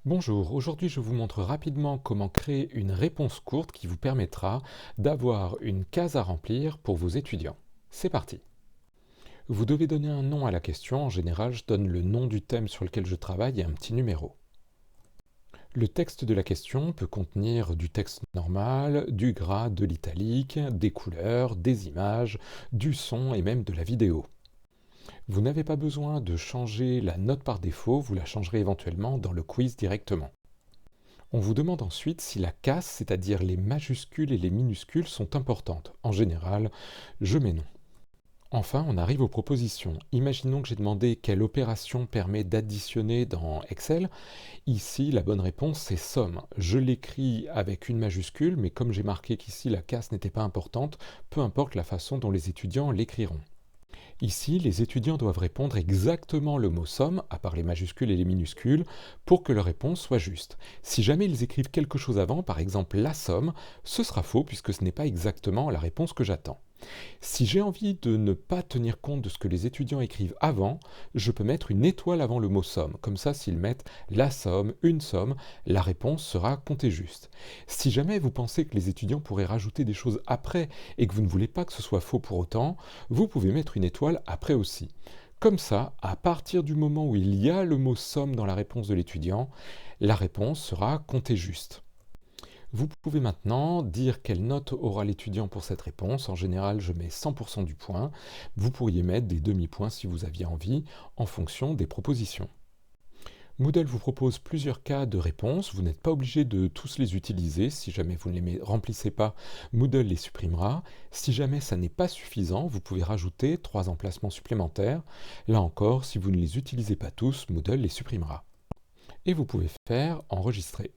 Bonjour, aujourd'hui je vous montre rapidement comment créer une réponse courte qui vous permettra d'avoir une case à remplir pour vos étudiants. C'est parti. Vous devez donner un nom à la question, en général je donne le nom du thème sur lequel je travaille et un petit numéro. Le texte de la question peut contenir du texte normal, du gras, de l'italique, des couleurs, des images, du son et même de la vidéo. Vous n'avez pas besoin de changer la note par défaut, vous la changerez éventuellement dans le quiz directement. On vous demande ensuite si la casse, c'est-à-dire les majuscules et les minuscules, sont importantes. En général, je mets non. Enfin, on arrive aux propositions. Imaginons que j'ai demandé quelle opération permet d'additionner dans Excel. Ici, la bonne réponse, c'est somme. Je l'écris avec une majuscule, mais comme j'ai marqué qu'ici la casse n'était pas importante, peu importe la façon dont les étudiants l'écriront. Ici, les étudiants doivent répondre exactement le mot somme, à part les majuscules et les minuscules, pour que leur réponse soit juste. Si jamais ils écrivent quelque chose avant, par exemple la somme, ce sera faux puisque ce n'est pas exactement la réponse que j'attends. Si j'ai envie de ne pas tenir compte de ce que les étudiants écrivent avant, je peux mettre une étoile avant le mot somme. Comme ça, s'ils mettent la somme, une somme, la réponse sera comptée juste. Si jamais vous pensez que les étudiants pourraient rajouter des choses après et que vous ne voulez pas que ce soit faux pour autant, vous pouvez mettre une étoile après aussi. Comme ça, à partir du moment où il y a le mot somme dans la réponse de l'étudiant, la réponse sera comptée juste. Vous pouvez maintenant dire quelle note aura l'étudiant pour cette réponse. En général, je mets 100% du point. Vous pourriez mettre des demi-points si vous aviez envie, en fonction des propositions. Moodle vous propose plusieurs cas de réponse. Vous n'êtes pas obligé de tous les utiliser. Si jamais vous ne les remplissez pas, Moodle les supprimera. Si jamais ça n'est pas suffisant, vous pouvez rajouter 3 emplacements supplémentaires. Là encore, si vous ne les utilisez pas tous, Moodle les supprimera. Et vous pouvez faire enregistrer.